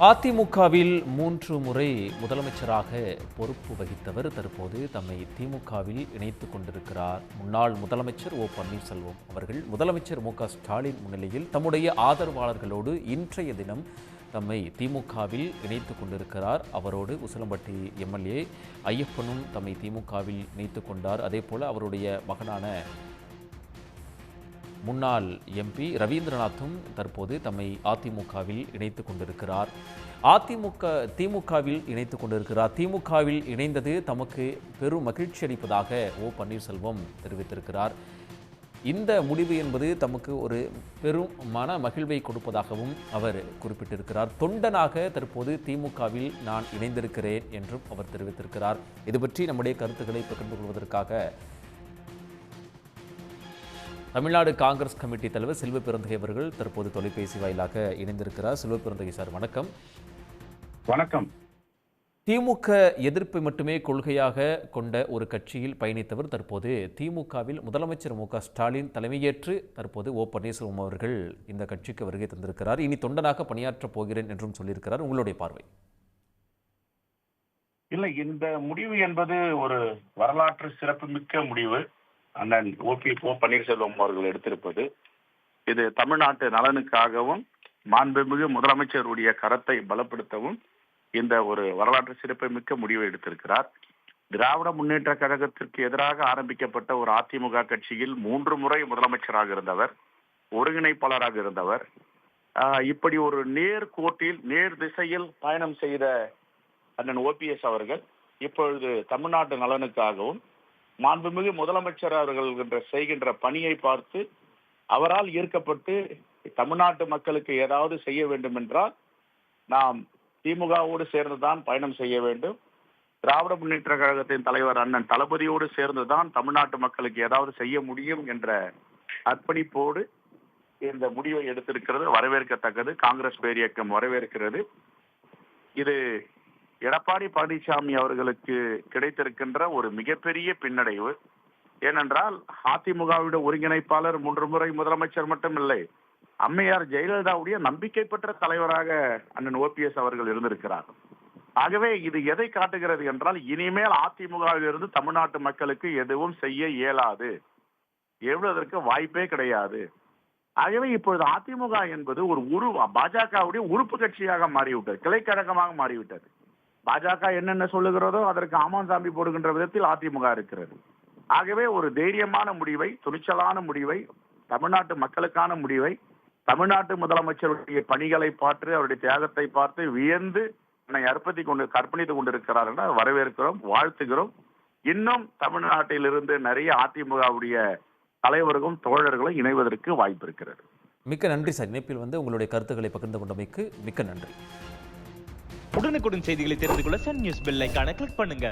அதிமுகவில் 3 முறை முதலமைச்சராக பொறுப்பு வகித்தவர் தற்போது தம்மை திமுகவில் இணைத்துக் கொண்டிருக்கிறார். முன்னாள் முதலமைச்சர் ஓ பன்னீர்செல்வம் அவர்கள் முதலமைச்சர் மு.க.ஸ்டாலின் முன்னிலையில் தம்முடைய ஆதரவாளர்களோடு இன்றைய தினம் தம்மை திமுகவில் இணைத்துக் கொண்டிருக்கிறார். அவரோடு உசிலம்பட்டி எம்எல்ஏ ஐயப்பனும் தம்மை திமுகவில் இணைத்துக் கொண்டார். அதேபோல அவருடைய மகனான முன்னாள் எம்பி ரவீந்திரநாத்தும் தற்போது தம்மை அதிமுகவில் இணைத்துக் கொண்டிருக்கிறார். திமுகவில் இணைத்துக் கொண்டிருக்கிறார். திமுகவில் இணைந்தது தமக்கு பெரும் மகிழ்ச்சி அளிப்பதாக ஓ பன்னீர்செல்வம் தெரிவித்திருக்கிறார். இந்த முடிவு என்பது தமக்கு ஒரு பெரும் மன மகிழ்வை கொடுப்பதாகவும் அவர் குறிப்பிட்டிருக்கிறார். தொண்டனாக தற்போது திமுகவில் நான் இணைந்திருக்கிறேன் என்றும் அவர் தெரிவித்திருக்கிறார். இது பற்றி நம்முடைய கருத்துக்களை பகிர்ந்து கொள்வதற்காக தமிழ்நாடு காங்கிரஸ் கமிட்டி தலைவர் செல்வ பெருந்தகை அவர்கள் தற்போது தொலைபேசி வாயிலாக இணைந்திருக்கிறார். செல்வ பெருந்தகை சார், வணக்கம். வணக்கம். திமுக எதிர்ப்பை மட்டுமே கொள்கையாக கொண்ட ஒரு கட்சியில் பயணித்தவர் தற்போது திமுகவில் முதலமைச்சர் மு.க.ஸ்டாலின் தலைமையேற்று தற்போது ஓ பன்னீர்செல்வம் அவர்கள் இந்த கட்சிக்கு வருகை தந்திருக்கிறார். இனி தொண்டனாக பணியாற்றப் போகிறேன் என்றும் சொல்லியிருக்கிறார். உங்களுடைய பார்வை? இல்லை, இந்த முடிவு என்பது ஒரு வரலாற்று சிறப்புமிக்க முடிவு அண்ணன் ஓ பன்னீர்செல்வம் அவர்கள் எடுத்திருப்பது. இது தமிழ்நாட்டு நலனுக்காகவும் மாண்புமிகு முதலமைச்சருடைய கரத்தை பலப்படுத்தவும் இந்த ஒரு வரலாற்று சிறப்புமிக்க முடிவை எடுத்திருக்கிறார். திராவிட முன்னேற்ற கழகத்திற்கு எதிராக ஆரம்பிக்கப்பட்ட ஒரு அதிமுக கட்சியில் 3 முறை முதலமைச்சராக இருந்தவர், ஒருங்கிணைப்பாளராக இருந்தவர். இப்படி ஒரு நேர் திசையில் பயணம் செய்த அண்ணன் ஓபிஎஸ் அவர்கள் இப்பொழுது தமிழ்நாட்டு நலனுக்காகவும் மாண்புமிகு முதலமைச்சர் அவர்கள் செய்கின்ற பணியை பார்த்து அவரால் ஈர்க்கப்பட்டு தமிழ்நாட்டு மக்களுக்கு ஏதாவது செய்ய வேண்டும் என்றால் நாம் திமுகவோடு சேர்ந்துதான் பயணம் செய்ய வேண்டும், திராவிட முன்னேற்ற கழகத்தின் தலைவர் அண்ணன் தளபதியோடு சேர்ந்துதான் தமிழ்நாட்டு மக்களுக்கு ஏதாவது செய்ய முடியும் என்ற அர்ப்பணிப்போடு இந்த முடிவை எடுத்திருக்கிறது. வரவேற்கத்தக்கது. காங்கிரஸ் பேரியக்கம் வரவேற்கிறது. இது எடப்பாடி பழனிசாமி அவர்களுக்கு கிடைத்திருக்கின்ற ஒரு மிகப்பெரிய பின்னடைவு. ஏனென்றால் அதிமுகவுடைய ஒருங்கிணைப்பாளர் 3 முறை முதலமைச்சர் மட்டுமில்லை, அம்மையார் ஜெயலலிதாவுடைய நம்பிக்கை பெற்ற தலைவராக அண்ணன் ஓபிஎஸ் அவர்கள் இருந்திருக்கிறார். ஆகவே இது எதை காட்டுகிறது என்றால், இனிமேல் அதிமுகவில் இருந்து தமிழ்நாட்டு மக்களுக்கு எதுவும் செய்ய இயலாது, எழுவதற்கு வாய்ப்பே கிடையாது. ஆகவே இப்பொழுது அதிமுக என்பது ஒரு பாஜகவுடைய உறுப்பு கட்சியாக மாறிவிட்டது, கிளைக்கழகமாக மாறிவிட்டது. பாஜக என்னென்ன சொல்லுகிறதோ அதற்கு ஆமான்சாமி போடுகின்ற விதத்தில் அதிமுக இருக்கிறது. ஆகவே ஒரு தைரியமான முடிவை, துணிச்சலான முடிவை, தமிழ்நாட்டு மக்களுக்கான முடிவை, தமிழ்நாட்டு முதலமைச்சருடைய பணிகளை பார்த்து அவருடைய தியாகத்தை பார்த்து வியந்து என்னை அர்ப்பணித்துக் கொண்டிருக்கிறார் என வரவேற்கிறோம், வாழ்த்துகிறோம். இன்னும் தமிழ்நாட்டிலிருந்து நிறைய அதிமுகவுடைய தலைவர்களும் தோழர்களும் இணைவதற்கு வாய்ப்பு இருக்கிறது. மிக்க நன்றி சார். இணைப்பில் உங்களுடைய கருத்துக்களை பகிர்ந்து கொண்டமைக்கு மிக்க நன்றி. உடனுக்குடன் செய்திகளை தெரிந்து கொள்ள சன் நியூஸ் பெல் ஐகானை கிளிக் பண்ணுங்க.